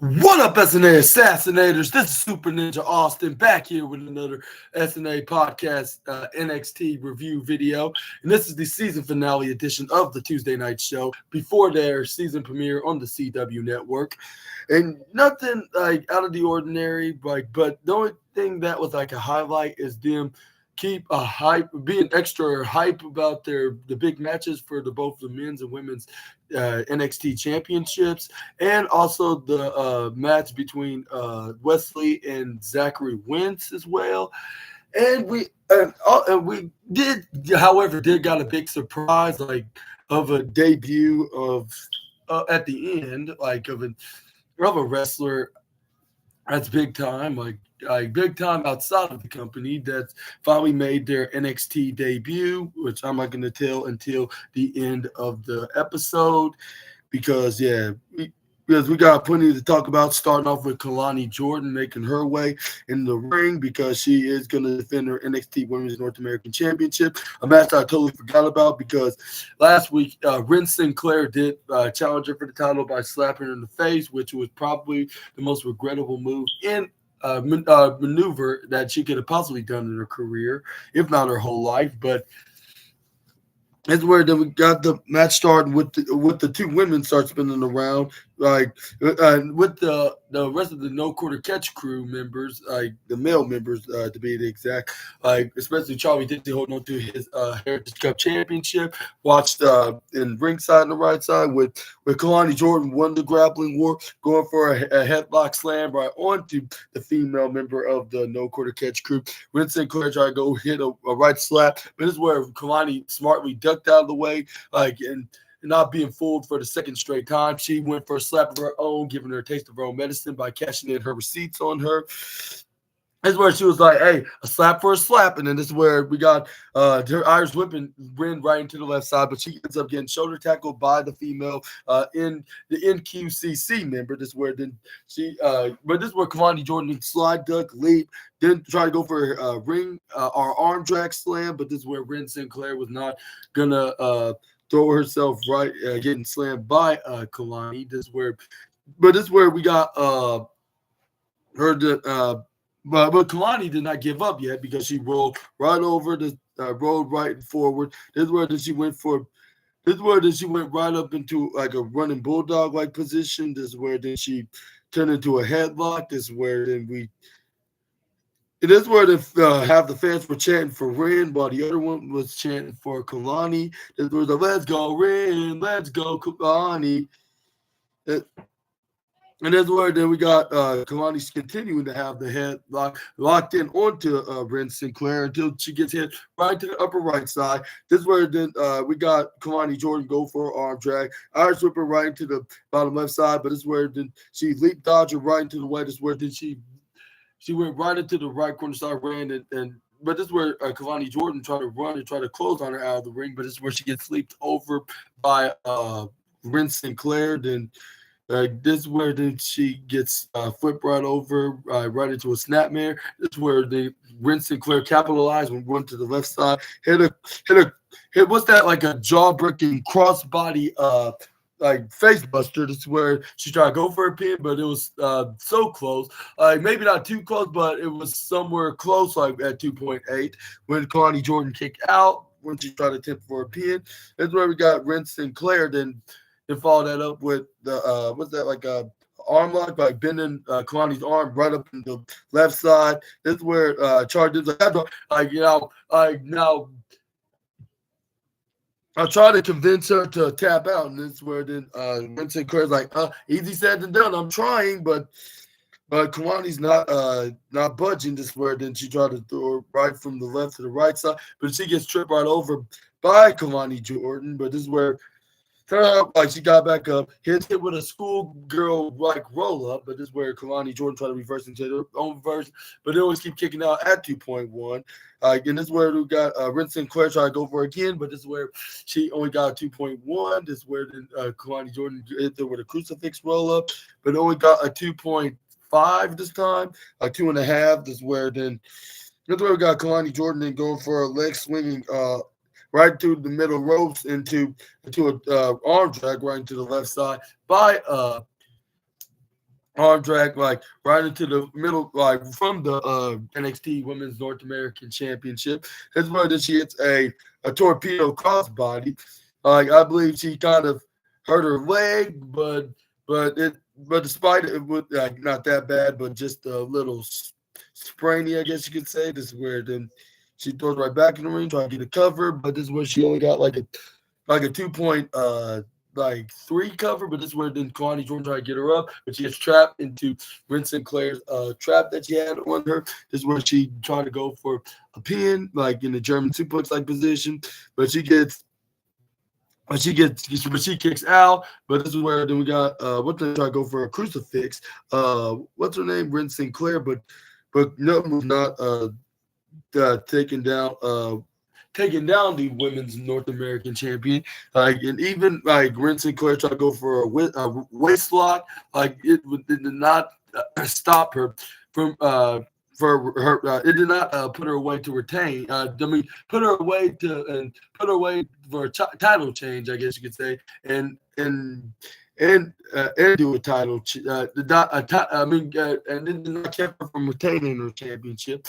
What up, SNA Assassinators? This is Super Ninja Austin back here with another SNA podcast NXT review video. And this is the season finale edition of the Tuesday night show before their season premiere on the CW network. And nothing like out of the ordinary, but the only thing that was like a highlight is them being extra hype about the big matches for both the men's and women's NXT championships, and also the match between Wesley and Zachary Wentz as well. And we did, however, got a big surprise of a debut of at the end of a wrestler that's big time, big time outside of the company that's finally made their NXT debut, which I'm not going to tell until the end of the episode because we got plenty to talk about, starting off with Kalani Jordan making her way in the ring because she is going to defend her NXT Women's North American Championship, a match I totally forgot about because last week Ren Sinclair did challenge her for the title by slapping her in the face, which was probably the most regrettable move in maneuver that she could have possibly done in her career, if not her whole life. But that's where then we got the match starting with the two women start spinning around, with the rest of the No Quarter Catch crew members, the male members to be exact, especially Charlie Dixie holding on to his Heritage Cup championship. Watched in ringside on the right side with Kalani Jordan won the grappling war, going for a headlock slam right onto the female member of the No Quarter Catch crew. Ren Sinclair tried to go hit a right slap, but this is where Kalani smartly ducked out of the way, and not being fooled for the second straight time. She went for a slap of her own, giving her a taste of her own medicine by cashing in her receipts on her. This is where she was like, hey, a slap for a slap. And then this is where we got her Irish whipping Ren right into the left side, but she ends up getting shoulder tackled by the female in the NQCC member. This is where Kalani Jordan slide, duck, leap, then try to go for a arm drag slam, but this is where Ren Sinclair was not going to throw herself right, getting slammed by Kalani. This is where we got her but Kalani did not give up yet because she rolled right over rolled right forward. This is where she went right up into like a running bulldog like position. This is where then she turned into a headlock. This is where then it is where half the fans were chanting for Ren, while the other one was chanting for Kalani. This was let's go Ren, let's go Kalani. And that's where then we got Kalani continuing to have the head locked in onto Ren Sinclair until she gets hit right to the upper right side. This is where then we got Kalani Jordan go for an arm drag. Irish whipper right into the bottom left side, but this is where then she leap dodger right into the way. This is where then she went right into the right corner side, ran, but this is where Kalani Jordan tried to run and try to close on her out of the ring, but this is where she gets leaped over by Ren Sinclair. Then this is where then she gets flipped right over, right into a snapmare. This is where Ren Sinclair capitalized and run to the left side, hit what's that, like a jaw-breaking crossbody face buster. This is where she tried to go for a pin, but it was so close. Maybe not too close, but it was somewhere close, like at 2.8 when Kalani Jordan kicked out when she tried to attempt for a pin. That's where we got Ren Sinclair. Then follow that up with the what's that, like a arm lock, like bending Kalani's arm right up in the left side. This is where Charles is now. I try to convince her to tap out, and this is where then Ren Sinclair's like, easy said than done. I'm trying, but Kalani's not budging. This is where then she tried to throw her right from the left to the right side, but she gets tripped right over by Kalani Jordan. But this is where she got back up, hit with a schoolgirl roll up, but this is where Kalani Jordan tried to reverse into their own reverse, but they always keep kicking out at 2.1. And this is where we got Ren Sinclair trying to go for it again, but this is where she only got a 2.1. This is where Kalani Jordan hit there with a crucifix roll up, but only got a 2.5 this time, a 2.5. This is where we got Kalani Jordan then going for a leg swinging right through the middle ropes into an arm drag right into the left side by arm drag like right into the middle, like from the NXT Women's North American Championship. That's where that she hits a torpedo crossbody. Like I believe she kind of hurt her leg, but despite it was like not that bad, but just a little sprainy, I guess you could say. This is where then she throws right back in the ring, trying to get a cover, but this is where she only got like a 2 point like 3 cover, but this is where then Kalani Jordan tried to get her up, but she gets trapped into Ren Sinclair's trap that she had on her. This is where she tried to go for a pin, like in the German suplex like position, but she kicks Al. But this is where then we got what's her try to go for a crucifix. What's her name? Ren Sinclair, but no was not taking down the women's North American champion. Like, and even like Ren Sinclair tried to go for a waist lock. Like it did not stop her from for her. It did not put her away to retain. Put her away for a title change, I guess you could say, and do a title. And then did not kept her from retaining her championship.